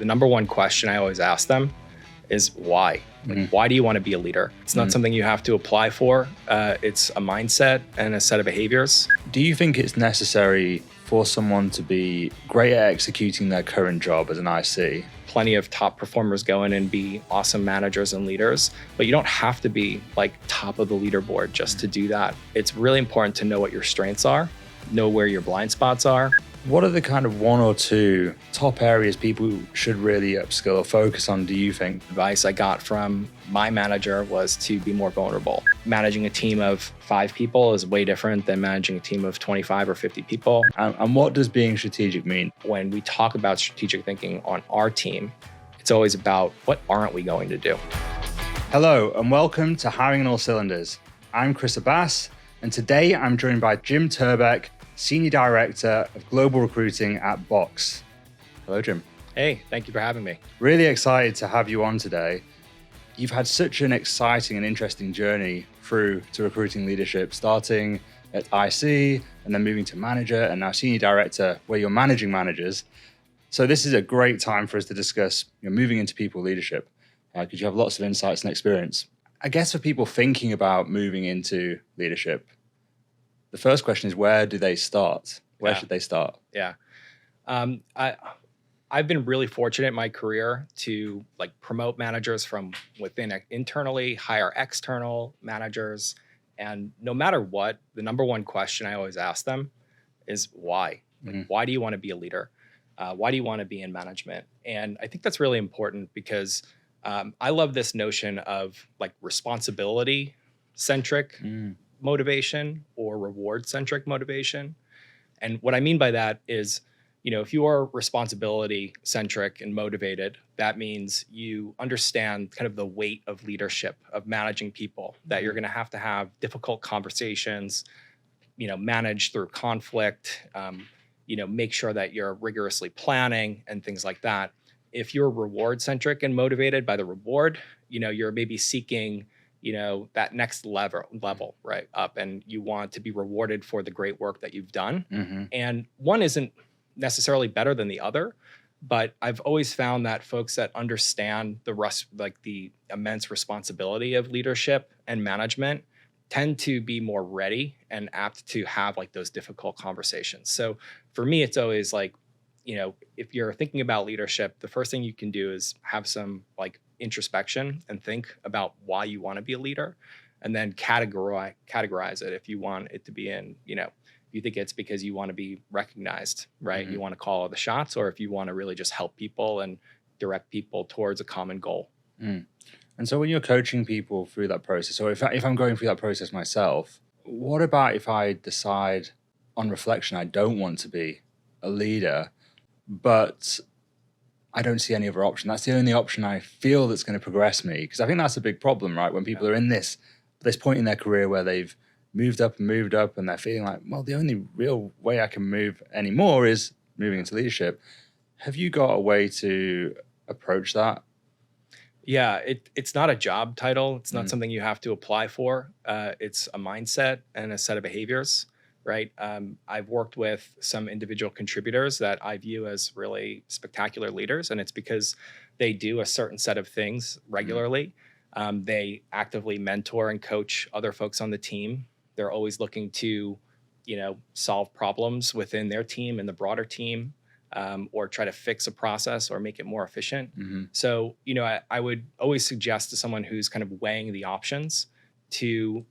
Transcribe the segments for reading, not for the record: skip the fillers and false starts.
The number one question I always ask them is why? Why do you want to be a leader? It's not something you have to apply for. It's a mindset and a set of behaviors. Do you think it's necessary for someone to be great at executing their current job as an IC? Plenty of top performers go in and be awesome managers and leaders, but you don't have to be like top of the leaderboard just to do that. It's really important to know what your strengths are, know where your blind spots are. What are the kind of one or two top areas people should really upskill or focus on, do you think? Advice I got from my manager was to be more vulnerable. Managing a team of 5 people is way different than managing a team of 25 or 50 people. And what does being strategic mean? When we talk about strategic thinking on our team, it's always about what aren't we going to do? Hello, and welcome to Hiring on All Cylinders. I'm Chris Abbas, and today I'm joined by Jim Turbek, Senior Director of Global Recruiting at Box. Hello, Jim. Hey, thank you for having me. Really excited to have you on today. You've had such an exciting and interesting journey through to recruiting leadership, starting at IC and then moving to manager and now Senior Director, where you're managing managers. So this is a great time for us to discuss moving into people leadership, because you have lots of insights and experience. I guess for people thinking about moving into leadership, the first question is, where do they start? Where should they start? Yeah. I've been really fortunate in my career to promote managers from within internally, hire external managers. And no matter what, the number one question I always ask them is why? Why do you want to be a leader? Why do you want to be in management? And I think that's really important because I love this notion of responsibility-centric motivation or reward-centric motivation. And what I mean by that is, if you are responsibility-centric and motivated, that means you understand kind of the weight of leadership, of managing people, that you're going to have difficult conversations, manage through conflict, make sure that you're rigorously planning and things like that. If you're reward-centric and motivated by the reward, you're maybe seeking that next level right up, and you want to be rewarded for the great work that you've done. And one isn't necessarily better than the other, but I've always found that folks that understand the immense responsibility of leadership and management tend to be more ready and apt to have those difficult conversations. So for me, it's always if you're thinking about leadership, the first thing you can do is have some introspection and think about why you want to be a leader, and then categorize it. If you want it to be in, if you think it's because you want to be recognized, right? You want to call all the shots, or if you want to really just help people and direct people towards a common goal. And so when you're coaching people through that process, or if I'm going through that process myself, what about if I decide on reflection I don't want to be a leader, but I don't see any other option? That's the only option I feel that's going to progress me. Because I think that's a big problem, right? When people are in this point in their career where they've moved up and they're feeling like, well, the only real way I can move anymore is moving into leadership. Have you got a way to approach that? Yeah, it's not a job title. It's not something you have to apply for. It's a mindset and a set of behaviors. Right. I've worked with some individual contributors that I view as really spectacular leaders, and it's because they do a certain set of things regularly. They actively mentor and coach other folks on the team. They're always looking to, solve problems within their team and the broader team, or try to fix a process or make it more efficient. So, I would always suggest to someone who's kind of weighing the options to,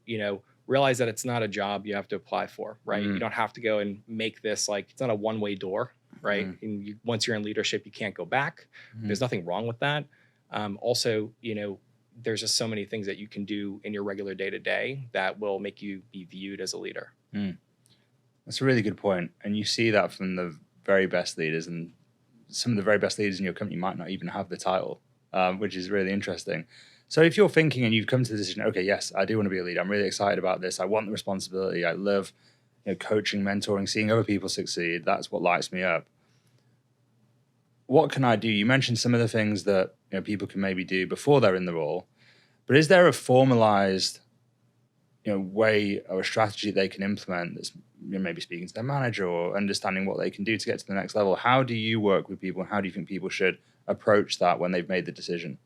realize that it's not a job you have to apply for, right? You don't have to go and make this it's not a one-way door, right? And once you're in leadership, you can't go back. There's nothing wrong with that. Also, there's just so many things that you can do in your regular day-to-day that will make you be viewed as a leader. That's a really good point. And you see that from the very best leaders, and some of the very best leaders in your company might not even have the title, which is really interesting. So if you're thinking and you've come to the decision, okay, yes, I do want to be a leader. I'm really excited about this. I want the responsibility. I love coaching, mentoring, seeing other people succeed. That's what lights me up. What can I do? You mentioned some of the things that people can maybe do before they're in the role, but is there a formalized way or a strategy they can implement that's maybe speaking to their manager or understanding what they can do to get to the next level. How do you work with people? How do you think people should approach that when they've made the decision?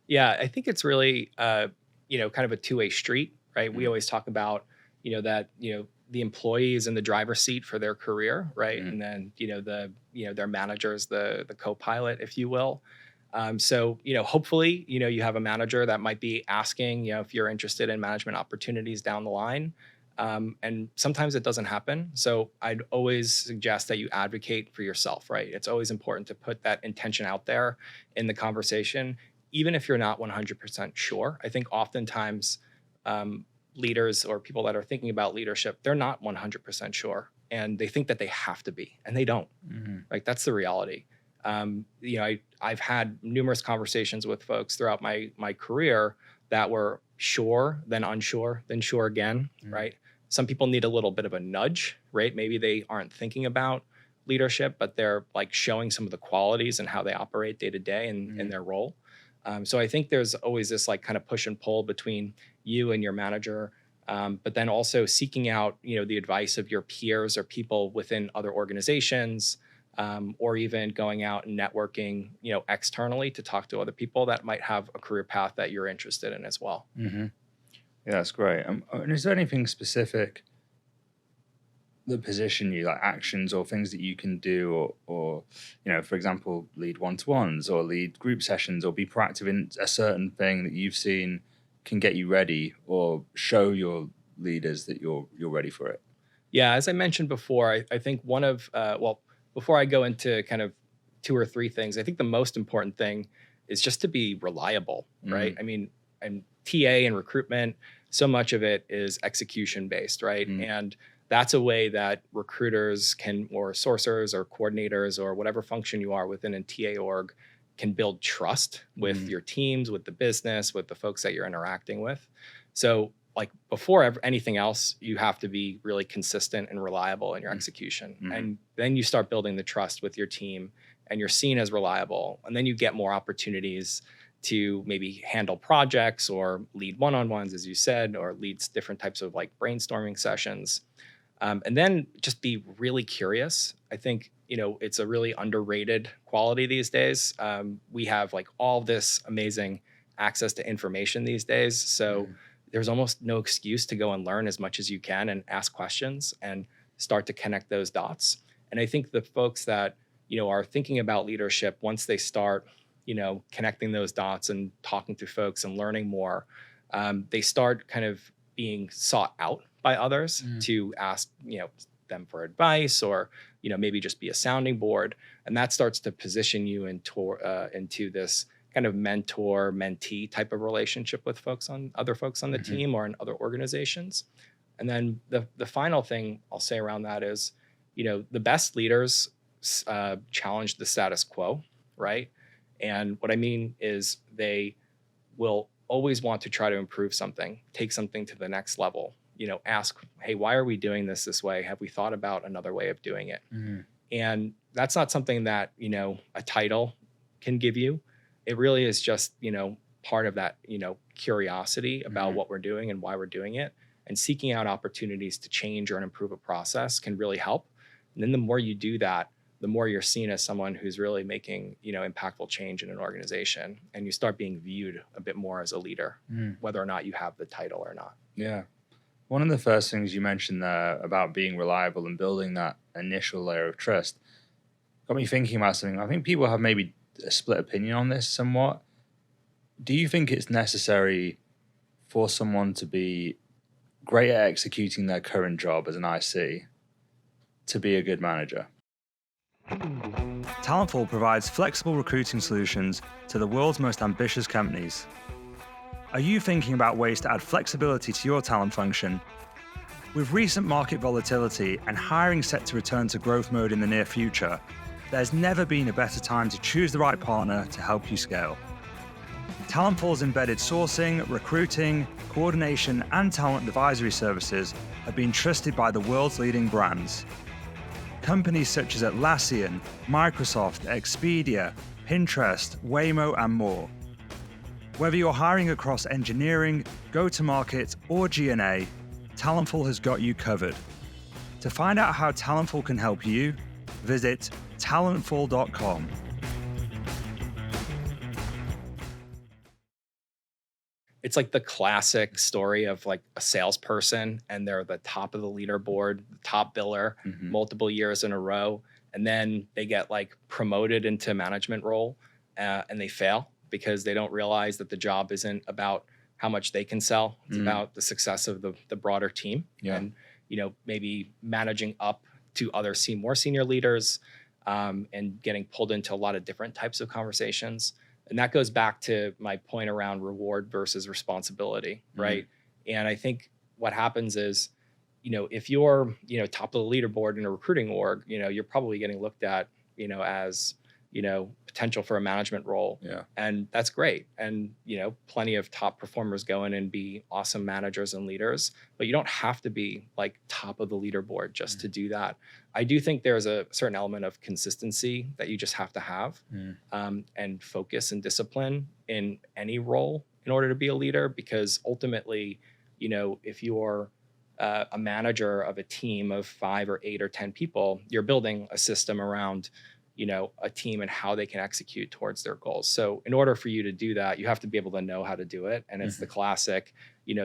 Yeah, I think it's really, kind of a two-way street, right? We always talk about, that, the employees in the driver's seat for their career, right? And then, their managers, the co-pilot, if you will. So, hopefully, you have a manager that might be asking, if you're interested in management opportunities down the line. And sometimes it doesn't happen. So I'd always suggest that you advocate for yourself, right? It's always important to put that intention out there in the conversation, even if you're not 100% sure. I think oftentimes leaders or people that are thinking about leadership, they're not 100% sure. And they think that they have to be, and they don't. Like, that's the reality. I've had numerous conversations with folks throughout my career that were sure, then unsure, then sure again, right? Some people need a little bit of a nudge, right? Maybe they aren't thinking about leadership, but they're like showing some of the qualities and how they operate day to day in their role. So I think there's always this like kind of push and pull between you and your manager, but then also seeking out, the advice of your peers or people within other organizations, or even going out and networking, externally to talk to other people that might have a career path that you're interested in as well. Yeah, that's great. And is there anything specific that position you, like actions or things that you can do, or for example, lead one-to-ones or lead group sessions or be proactive in a certain thing that you've seen can get you ready or show your leaders that you're ready for it? Yeah, as I mentioned before, I think one of, before I go into kind of 2 or 3 things, I think the most important thing is just to be reliable, right? I mean, and TA and recruitment, so much of it is execution based, right? And that's a way that recruiters can, or sourcers or coordinators or whatever function you are within a TA org, can build trust with your teams, with the business, with the folks that you're interacting with. So like before anything else, you have to be really consistent and reliable in your execution. And then you start building the trust with your team and you're seen as reliable. And then you get more opportunities to maybe handle projects or lead one-on-ones, as you said, or leads different types of like brainstorming sessions. And then just be really curious. I think, it's a really underrated quality these days. We have like all this amazing access to information these days. So there's almost no excuse to go and learn as much as you can and ask questions and start to connect those dots. And I think the folks that, are thinking about leadership, once they start, connecting those dots and talking to folks and learning more, they start kind of being sought out by others to ask, them for advice or, maybe just be a sounding board. And that starts to position you into this kind of mentor-mentee type of relationship with other folks on the team or in other organizations. And then the final thing I'll say around that is, the best leaders challenge the status quo, right? And what I mean is they will always want to try to improve something, take something to the next level, ask, hey, why are we doing this way? Have we thought about another way of doing it? And that's not something that, a title can give you. It really is just, part of that, curiosity about what we're doing and why we're doing it, and seeking out opportunities to change or improve a process can really help. And then the more you do that, the more you're seen as someone who's really making, impactful change in an organization, and you start being viewed a bit more as a leader, whether or not you have the title or not. Yeah. One of the first things you mentioned there about being reliable and building that initial layer of trust got me thinking about something. I think people have maybe a split opinion on this somewhat. Do you think it's necessary for someone to be great at executing their current job as an IC to be a good manager? Talentful provides flexible recruiting solutions to the world's most ambitious companies. Are you thinking about ways to add flexibility to your talent function? With recent market volatility and hiring set to return to growth mode in the near future, there's never been a better time to choose the right partner to help you scale. Talentful's embedded sourcing, recruiting, coordination, and talent advisory services have been trusted by the world's leading brands. Companies such as Atlassian, Microsoft, Expedia, Pinterest, Waymo, and more. Whether you're hiring across engineering, go-to-market, or G&A, Talentful has got you covered. To find out how Talentful can help you, visit talentful.com. It's like the classic story of like a salesperson and they're the top of the leaderboard, the top biller, multiple years in a row. And then they get like promoted into a management role and they fail because they don't realize that the job isn't about how much they can sell. It's about the success of the broader team. Yeah. And, maybe managing up to other more senior leaders and getting pulled into a lot of different types of conversations. And that goes back to my point around reward versus responsibility, right? And I think what happens is, if you're, top of the leaderboard in a recruiting org, you're probably getting looked at, as, potential for a management role. Yeah. And that's great. And, plenty of top performers go in and be awesome managers and leaders, but you don't have to be like top of the leaderboard just to do that. I do think there's a certain element of consistency that you just have to have and focus and discipline in any role in order to be a leader, because ultimately, if you're a manager of a team of 5 or 8 or 10 people, you're building a system around a team and how they can execute towards their goals. So in order for you to do that, you have to be able to know how to do it. And it's the classic,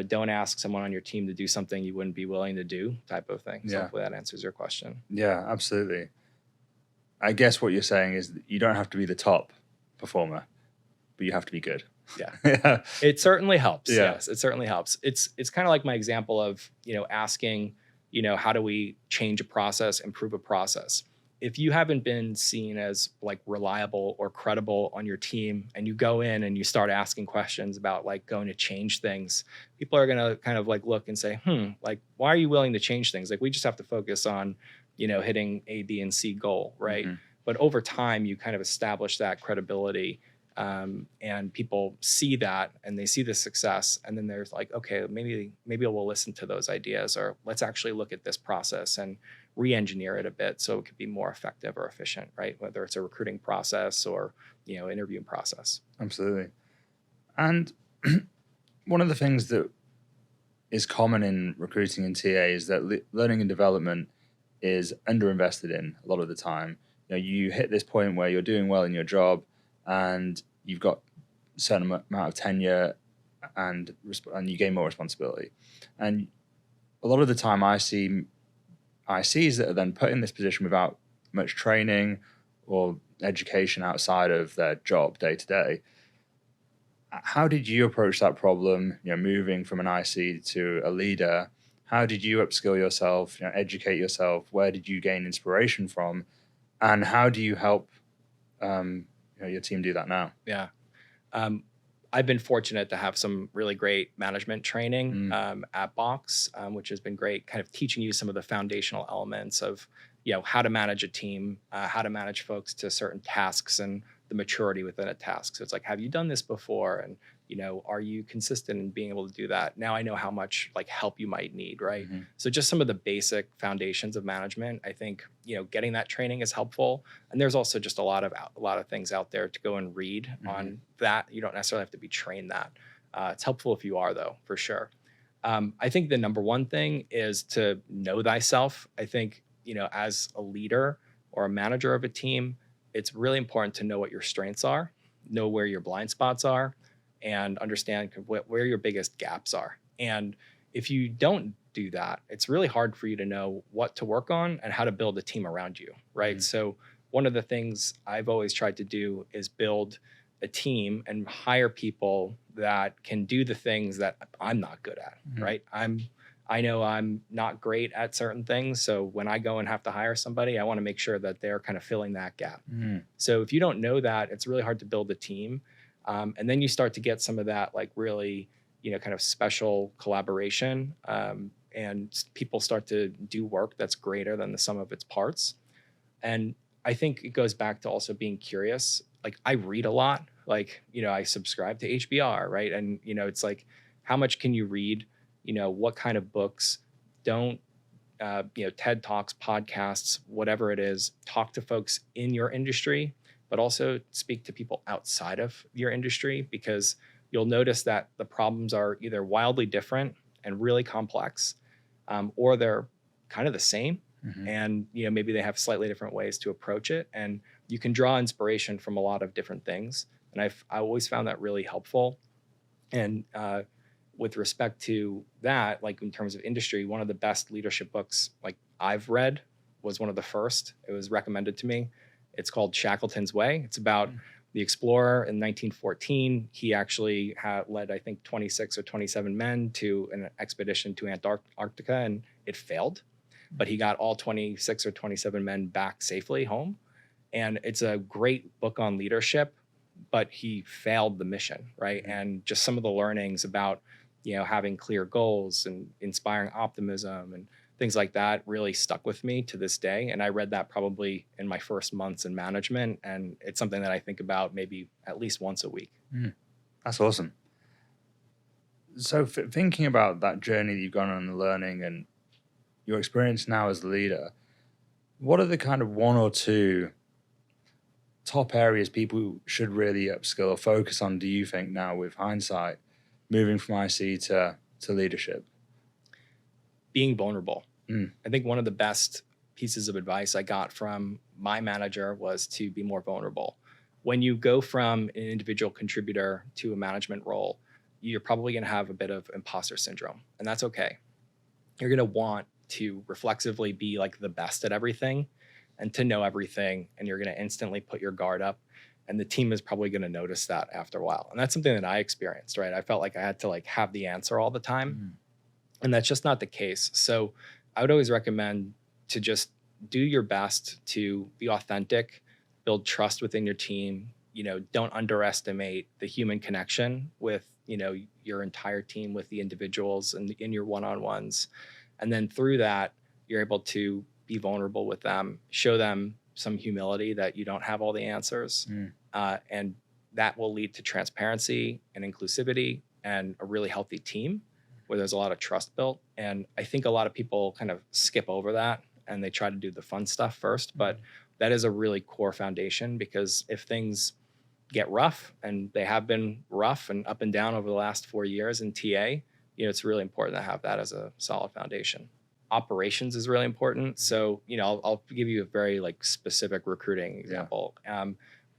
don't ask someone on your team to do something you wouldn't be willing to do type of thing. So hopefully that answers your question. Yeah, absolutely. I guess what you're saying is that you don't have to be the top performer, but you have to be good. Yeah. It certainly helps. Yeah. Yes, it certainly helps. It's kind of like my example of, asking, how do we change a process, improve a process? If you haven't been seen as like reliable or credible on your team and you go in and you start asking questions about like going to change things, people are going to kind of like look and say, like, why are you willing to change things? Like, we just have to focus on, hitting A, B, and C goal, right? But over time, you kind of establish that credibility and people see that and they see the success. And then there's like, okay, maybe we'll listen to those ideas, or let's actually look at this process and re-engineer it a bit so it could be more effective or efficient, right? Whether it's a recruiting process or, interviewing process. Absolutely. And one of the things that is common in recruiting and TA is that learning and development is underinvested in a lot of the time. You hit this point where you're doing well in your job and you've got a certain amount of tenure and you gain more responsibility. And a lot of the time I see ICs that are then put in this position without much training or education outside of their job day to day. How did you approach that problem, moving from an IC to a leader? How did you upskill yourself, educate yourself? Where did you gain inspiration from? And how do you help your team do that now? Yeah. I've been fortunate to have some really great management training at Box, which has been great, kind of teaching you some of the foundational elements of, how to manage a team, how to manage folks to certain tasks and the maturity within a task. So it's like, have you done this before? And, are you consistent in being able to do that? Now I know how much like help you might need, right? So just some of the basic foundations of management, I think, getting that training is helpful. And there's also just a lot of things out there to go and read on that. You don't necessarily have to be trained that. It's helpful if you are, though, for sure. I think the number one thing is to know thyself. I think, as a leader or a manager of a team, it's really important to know what your strengths are, know where your blind spots are, and understand where your biggest gaps are. And if you don't do that, it's really hard for you to know what to work on and how to build a team around you, right? So one of the things I've always tried to do is build a team and hire people that can do the things that I'm not good at, right? I know I'm not great at certain things. So when I go and have to hire somebody, I want to make sure that they're kind of filling that gap. So if you don't know that, it's really hard to build a team. And then you start to get some of that like really, kind of special collaboration and people start to do work that's greater than the sum of its parts. And I think it goes back to also being curious. Like I read a lot, like, I subscribe to HBR, right? And, it's like, how much can you read? What kind of books? Don't, TED Talks, podcasts, whatever it is, talk to folks in your industry, but also speak to people outside of your industry, because you'll notice that the problems are either wildly different and really complex, or they're kind of the same. Mhm. And, maybe they have slightly different ways to approach it. And you can draw inspiration from a lot of different things. And I always found that really helpful. And with respect to that, like in terms of industry, one of the best leadership books like I've read was one of the first. It was recommended to me. It's called Shackleton's Way. It's about the explorer in 1914. He actually led, I think, 26 or 27 men to an expedition to Antarctica, and it failed. But he got all 26 or 27 men back safely home. And it's a great book on leadership, but he failed the mission, right? And just some of the learnings about, having clear goals and inspiring optimism and things like that really stuck with me to this day. And I read that probably in my first months in management. And it's something that I think about maybe at least once a week. That's awesome. So thinking about that journey that you've gone on and learning and your experience now as a leader, what are the kind of one or two top areas people should really upskill or focus on, do you think, now with hindsight, moving from IC to leadership? Being vulnerable. I think one of the best pieces of advice I got from my manager was to be more vulnerable. When you go from an individual contributor to a management role, you're probably going to have a bit of imposter syndrome, and that's okay. You're going to want to reflexively be like the best at everything and to know everything, and you're going to instantly put your guard up, and the team is probably going to notice that after a while. And that's something that I experienced, right? I felt like I had to have the answer all the time, and that's just not the case. So I would always recommend to just do your best to be authentic, build trust within your team. Don't underestimate the human connection with, your entire team, with the individuals and in your one-on-ones. And then through that, you're able to be vulnerable with them, show them some humility that you don't have all the answers. And that will lead to transparency and inclusivity and a really healthy team where there's a lot of trust built. And I think a lot of people kind of skip over that and they try to do the fun stuff first, but that is a really core foundation, because if things get rough, and they have been rough and up and down over the last 4 years in TA, it's really important to have that as a solid foundation. Operations is really important. So, I'll give you a very specific recruiting example.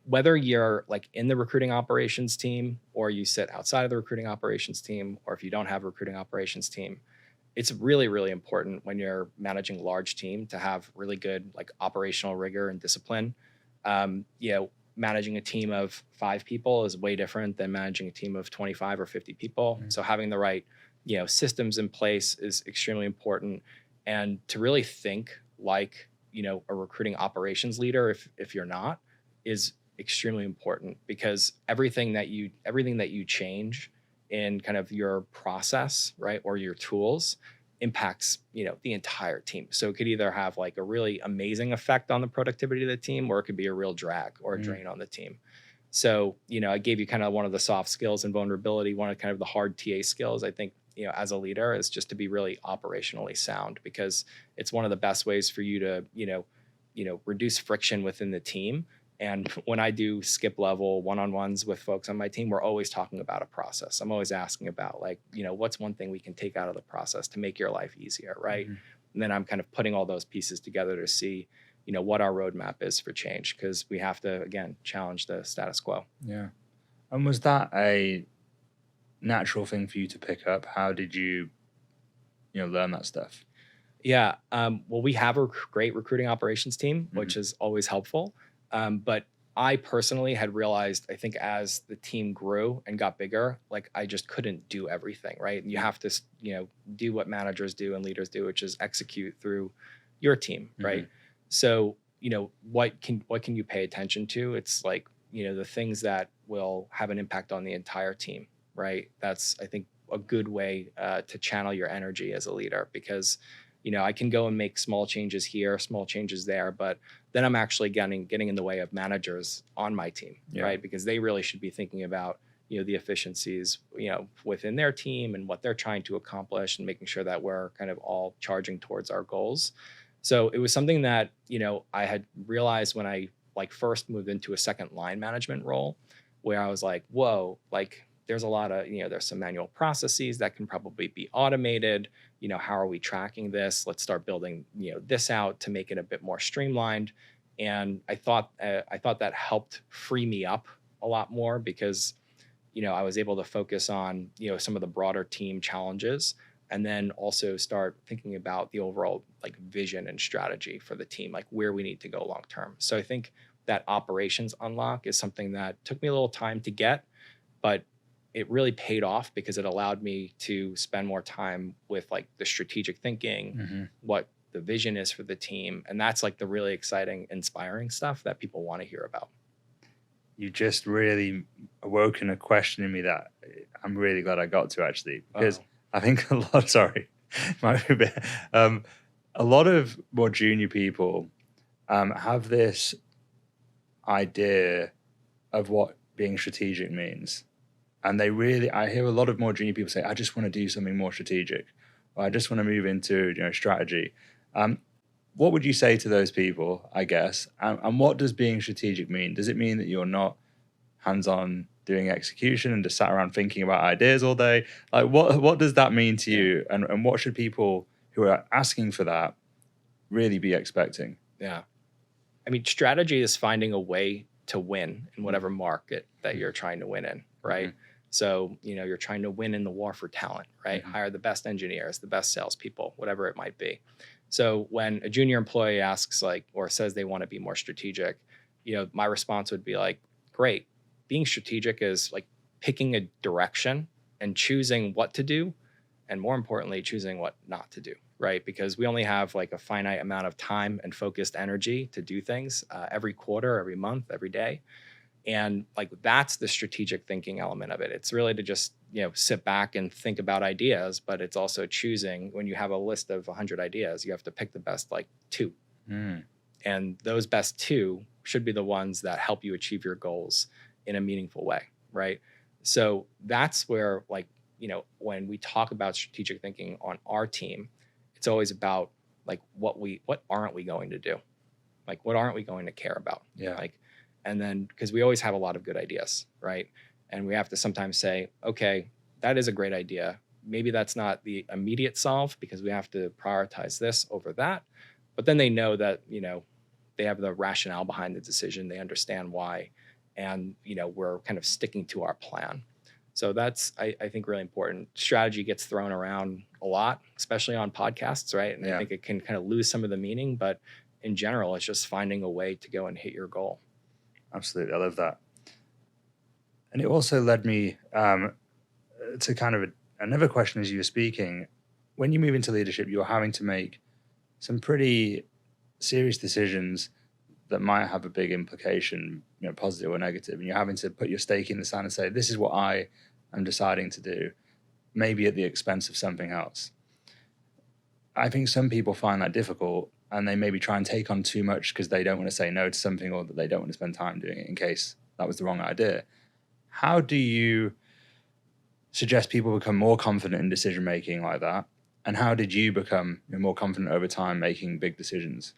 Whether you're in the recruiting operations team, or you sit outside of the recruiting operations team, or if you don't have a recruiting operations team, it's really, really important when you're managing a large team to have really good operational rigor and discipline. Managing a team of 5 people is way different than managing a team of 25 or 50 people. So having the right systems in place is extremely important. And to really think like, a recruiting operations leader, if you're not, is extremely important, because everything that you change in kind of your process, right, or your tools impacts, the entire team. So it could either have a really amazing effect on the productivity of the team, or it could be a real drag or a drain on the team. So, I gave you kind of one of the soft skills and vulnerability. One of kind of the hard TA skills, I think, as a leader, is just to be really operationally sound, because it's one of the best ways for you to, reduce friction within the team. And when I do skip level one-on-ones with folks on my team, we're always talking about a process. I'm always asking about what's one thing we can take out of the process to make your life easier, right? And then I'm kind of putting all those pieces together to see, what our roadmap is for change, because we have to, again, challenge the status quo. Yeah. And was that a natural thing for you to pick up? How did you, learn that stuff? Yeah. Well, we have a great recruiting operations team, which is always helpful. But I personally had realized, I think, as the team grew and got bigger, I just couldn't do everything, right? And you have to, do what managers do and leaders do, which is execute through your team, right? So, what can you pay attention to? It's the things that will have an impact on the entire team, right? That's, I think, a good way to channel your energy as a leader, because I can go and make small changes here, small changes there, but then I'm actually getting in the way of managers on my team, right? Because they really should be thinking about, the efficiencies, within their team and what they're trying to accomplish, and making sure that we're kind of all charging towards our goals. So it was something that, I had realized when I first moved into a second line management role, where I was like, whoa, there's a lot of, there's some manual processes that can probably be automated. How are we tracking this? Let's start building, this out to make it a bit more streamlined. And I thought that helped free me up a lot more because, I was able to focus on, some of the broader team challenges, and then also start thinking about the overall like vision and strategy for the team, like where we need to go long term. So I think that operations unlock is something that took me a little time to get, but it really paid off because it allowed me to spend more time with like the strategic thinking, what the vision is for the team. And that's like the really exciting, inspiring stuff that people want to hear about. You just really awoken a question in me that I'm really glad I got to, actually, because I think a lot of more junior people have this idea of what being strategic means. And I hear a lot of more junior people say, I just want to do something more strategic, or I just want to move into strategy. What would you say to those people, I guess? And what does being strategic mean? Does it mean that you're not hands-on doing execution and just sat around thinking about ideas all day? Like, what does that mean to you? And what should people who are asking for that really be expecting? Yeah. I mean, strategy is finding a way to win in whatever market that you're trying to win in, right? So, you're trying to win in the war for talent, right? Hire the best engineers, the best salespeople, whatever it might be. So when a junior employee asks or says they want to be more strategic, my response would be like, great. Being strategic is like picking a direction and choosing what to do. And more importantly, choosing what not to do, right? Because we only have like a finite amount of time and focused energy to do things every quarter, every month, every day. And like, that's the strategic thinking element of it. It's really to just, sit back and think about ideas, but it's also choosing. When you have a list of 100 ideas, you have to pick the best like 2. And those best 2 should be the ones that help you achieve your goals in a meaningful way, right? So that's where when we talk about strategic thinking on our team, it's always about like what aren't we going to do? Like, what aren't we going to care about? Yeah. And then, because we always have a lot of good ideas, right? And we have to sometimes say, okay, that is a great idea. Maybe that's not the immediate solve because we have to prioritize this over that. But then they know that, they have the rationale behind the decision. They understand why. And, we're kind of sticking to our plan. So that's, I think, really important. Strategy gets thrown around a lot, especially on podcasts, right? And I think it can kind of lose some of the meaning. But in general, it's just finding a way to go and hit your goal. Absolutely. I love that. And it also led me to kind of another question as you were speaking. When you move into leadership, you're having to make some pretty serious decisions that might have a big implication, positive or negative. And you're having to put your stake in the sand and say, this is what I am deciding to do, maybe at the expense of something else. I think some people find that difficult, and they maybe try and take on too much because they don't want to say no to something, or that they don't want to spend time doing it in case that was the wrong idea. How do you suggest people become more confident in decision making like that? And how did you become more confident over time making big decisions?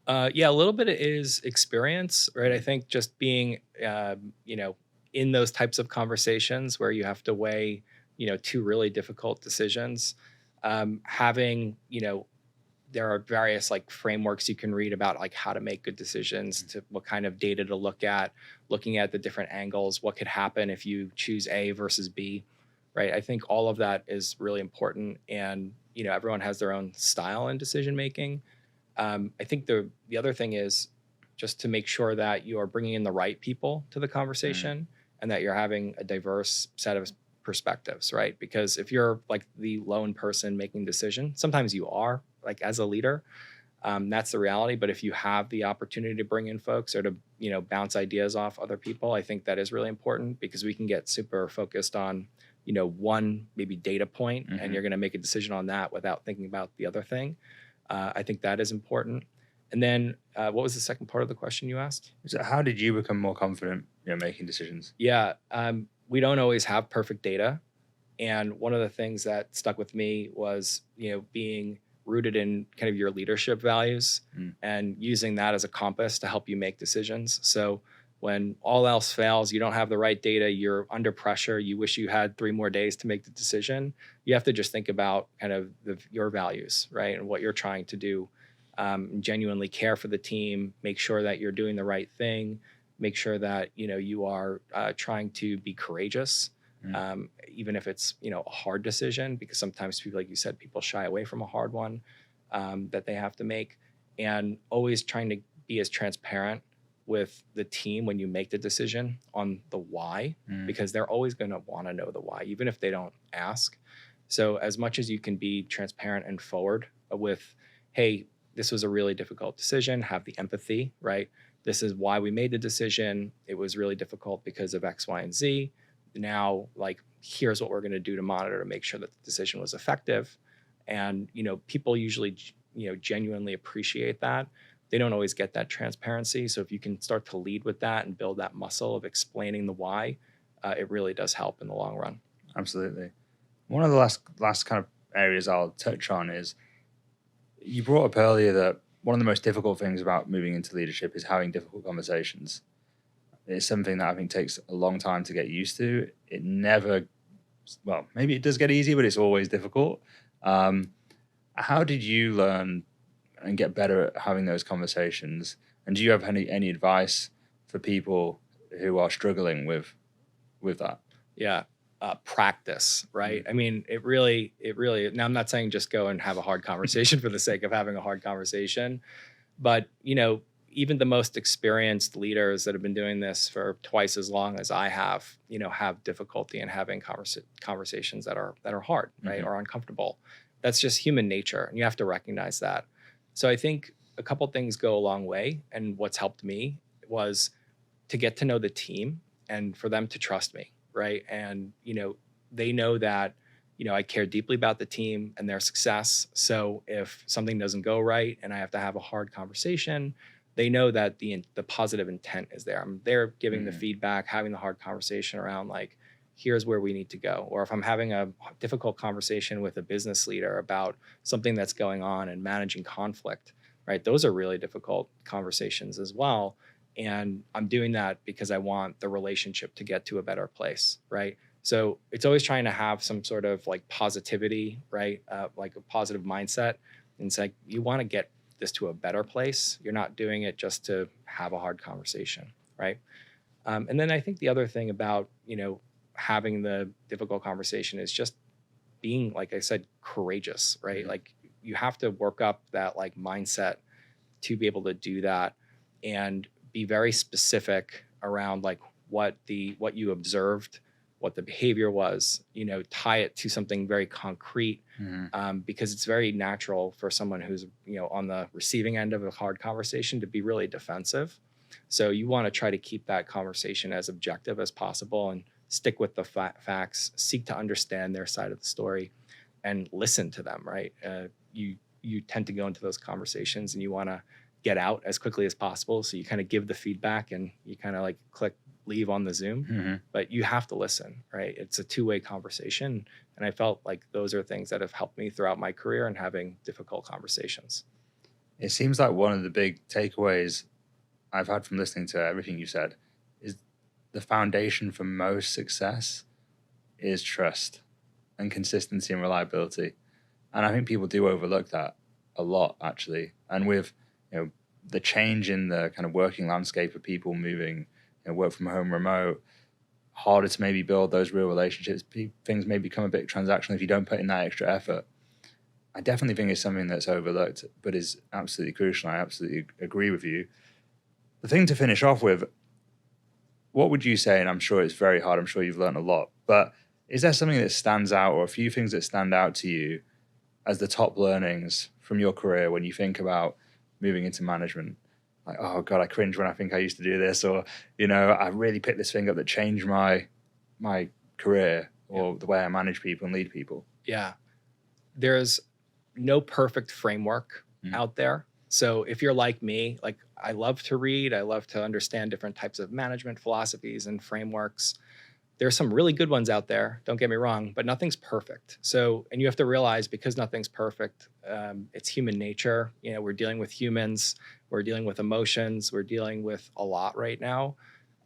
A little bit is experience, right? I think just being, in those types of conversations where you have to weigh, 2 really difficult decisions, having, there are various like frameworks you can read about like how to make good decisions, to what kind of data to look at, looking at the different angles, what could happen if you choose A versus B, right? I think all of that is really important. And, everyone has their own style in decision making. I think the other thing is just to make sure that you are bringing in the right people to the conversation and that you're having a diverse set of perspectives, right? Because if you're like the lone person making decision, sometimes you are like as a leader, that's the reality. But if you have the opportunity to bring in folks or to, bounce ideas off other people, I think that is really important because we can get super focused on, one maybe data point and you're going to make a decision on that without thinking about the other thing. I think that is important. And then what was the second part of the question you asked? So how did you become more confident making decisions? Yeah, we don't always have perfect data. And one of the things that stuck with me was, being rooted in kind of your leadership values and using that as a compass to help you make decisions. So when all else fails, you don't have the right data, you're under pressure, you wish you had 3 more days to make the decision, you have to just think about kind of your values, right? And what you're trying to do. Genuinely care for the team, make sure that you're doing the right thing, make sure that, you are trying to be courageous, even if it's, a hard decision, because sometimes people, like you said, people shy away from a hard one that they have to make, and always trying to be as transparent with the team when you make the decision on the why, because they're always going to want to know the why, even if they don't ask. So as much as you can be transparent and forward with, hey, this was a really difficult decision, have the empathy, right? This is why we made the decision. It was really difficult because of X, Y, and Z. Now, like, here's what we're going to do to monitor to make sure that the decision was effective. And, people usually, genuinely appreciate that. They don't always get that transparency. So if you can start to lead with that and build that muscle of explaining the why, it really does help in the long run. Absolutely. One of the last kind of areas I'll touch on is, you brought up earlier that one of the most difficult things about moving into leadership is having difficult conversations. It's something that I think takes a long time to get used to. It never, well, maybe it does get easy, but it's always difficult. How did you learn and get better at having those conversations? And do you have any advice for people who are struggling with that? Yeah. Practice, right? I mean, it really, now I'm not saying just go and have a hard conversation for the sake of having a hard conversation, but, even the most experienced leaders that have been doing this for twice as long as I have, have difficulty in having conversations that are hard, right? Or uncomfortable. That's just human nature, and you have to recognize that. So I think a couple things go a long way, and what's helped me was to get to know the team and for them to trust me, right? And, they know that, I care deeply about the team and their success. So if something doesn't go right and I have to have a hard conversation, they know that the positive intent is there. I'm there giving the feedback, having the hard conversation around, like, here's where we need to go. Or if I'm having a difficult conversation with a business leader about something that's going on and managing conflict, right? Those are really difficult conversations as well. And I'm doing that because I want the relationship to get to a better place, right? So it's always trying to have some sort of like positivity, right? Like a positive mindset. And it's like, you want to get this to a better place. You're not doing it just to have a hard conversation, right? And then I think the other thing about, having the difficult conversation is just being, like I said, courageous, right? Like, you have to work up that like mindset to be able to do that, and be very specific around like what you observed, what the behavior was, tie it to something very concrete, because it's very natural for someone who's, on the receiving end of a hard conversation to be really defensive. So you want to try to keep that conversation as objective as possible and stick with the facts, seek to understand their side of the story, and listen to them, right? You tend to go into those conversations and you want to get out as quickly as possible. So you kind of give the feedback and you kind of like click leave on the Zoom, but you have to listen, right? It's a two-way conversation. And I felt like those are things that have helped me throughout my career in having difficult conversations. It seems like one of the big takeaways I've had from listening to everything you said is the foundation for most success is trust and consistency and reliability. And I think people do overlook that a lot, actually. And with, the change in the kind of working landscape of people moving, work from home, remote, harder to maybe build those real relationships. Things may become a bit transactional if you don't put in that extra effort. I definitely think it's something that's overlooked, but is absolutely crucial. I absolutely agree with you. The thing to finish off with, what would you say, and I'm sure it's very hard, I'm sure you've learned a lot, but is there something that stands out, or a few things that stand out to you as the top learnings from your career when you think about moving into management? Like, oh God, I cringe when I think I used to do this, or, I really picked this thing up that changed my career, or the way I manage people and lead people. Yeah. There's no perfect framework out there. So if you're like me, like, I love to read, I love to understand different types of management philosophies and frameworks. There's some really good ones out there, don't get me wrong, but nothing's perfect. So, and you have to realize, because nothing's perfect, it's human nature. We're dealing with humans, we're dealing with emotions, we're dealing with a lot right now.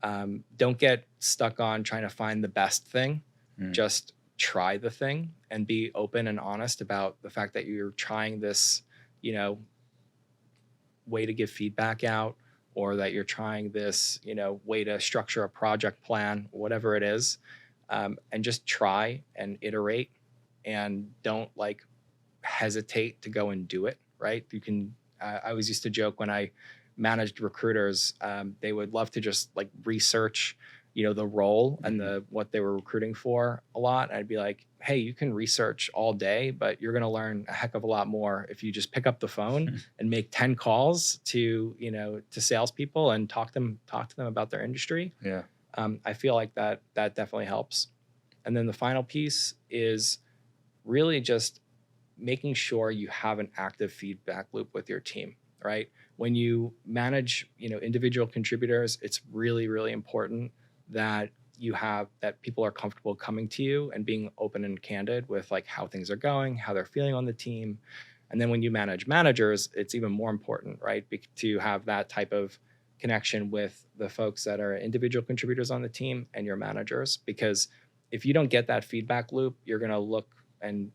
Don't get stuck on trying to find the best thing. Just try the thing and be open and honest about the fact that you're trying this, way to give feedback out, or that you're trying this, way to structure a project plan, whatever it is. And just try and iterate, and don't hesitate to go and do it. Right. You can, I always used to joke when I managed recruiters, they would love to just research, the role and what they were recruiting for a lot. I'd be like, hey, you can research all day, but you're going to learn a heck of a lot more if you just pick up the phone and make 10 calls to salespeople and talk to them about their industry. Yeah. I feel like that definitely helps. And then the final piece is really just making sure you have an active feedback loop with your team, right? When you manage, individual contributors, it's really, really important that that people are comfortable coming to you and being open and candid with how things are going, how they're feeling on the team. And then when you manage managers, it's even more important, right? To have that type of connection with the folks that are individual contributors on the team and your managers, because if you don't get that feedback loop, you're going to look and,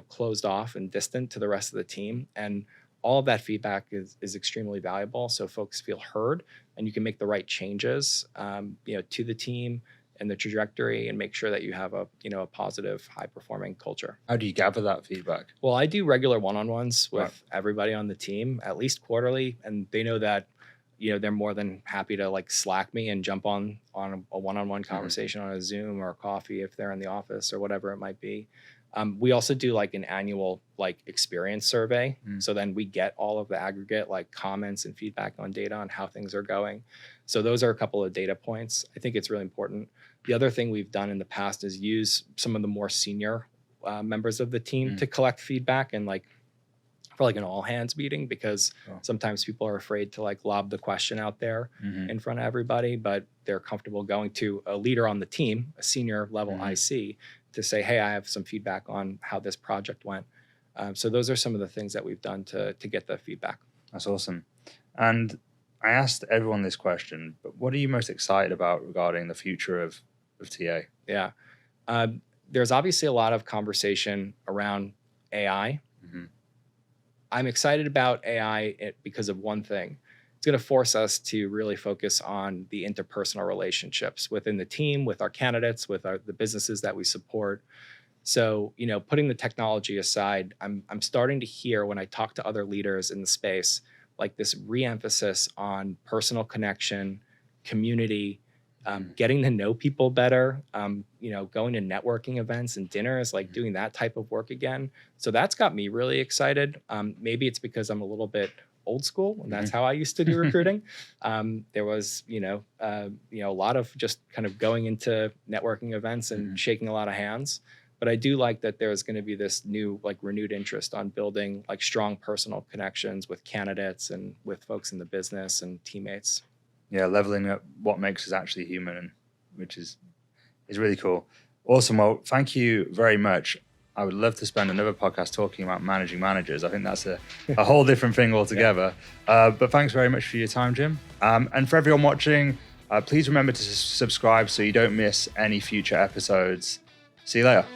closed off and distant to the rest of the team. And all of that feedback is extremely valuable. So folks feel heard, and you can make the right changes, to the team and the trajectory, and make sure that you have a positive, high performing culture. How do you gather that feedback? Well, I do regular one-on-ones with everybody on the team, at least quarterly. And they know that, they're more than happy to Slack me and jump on a one-on-one conversation on a Zoom or a coffee if they're in the office or whatever it might be. We also do an annual experience survey. So then we get all of the aggregate comments and feedback on data on how things are going. So those are a couple of data points. I think it's really important. The other thing we've done in the past is use some of the more senior members of the team to collect feedback and for an all hands meeting, because sometimes people are afraid to lob the question out there in front of everybody, but they're comfortable going to a leader on the team, a senior level IC, to say, hey, I have some feedback on how this project went. So those are some of the things that we've done to get the feedback. That's awesome. And I asked everyone this question, but what are you most excited about regarding the future of TA? Yeah. There's obviously a lot of conversation around AI. I'm excited about AI because of one thing. It's going to force us to really focus on the interpersonal relationships within the team, with our candidates, with the businesses that we support. So, putting the technology aside, I'm starting to hear when I talk to other leaders in the space, this re-emphasis on personal connection, community, getting to know people better, going to networking events and dinners, doing that type of work again. So that's got me really excited. Maybe it's because I'm a little bit old school, and that's how I used to do recruiting. There was, a lot of just kind of going into networking events and shaking a lot of hands. But I do like that there's going to be this new, renewed interest on building strong personal connections with candidates and with folks in the business and teammates. Yeah, leveling up what makes us actually human, and which is really cool. Awesome. Well, thank you very much. I would love to spend another podcast talking about managing managers. I think that's a whole different thing altogether. But thanks very much for your time, Jim. And for everyone watching, please remember to subscribe so you don't miss any future episodes. See you later.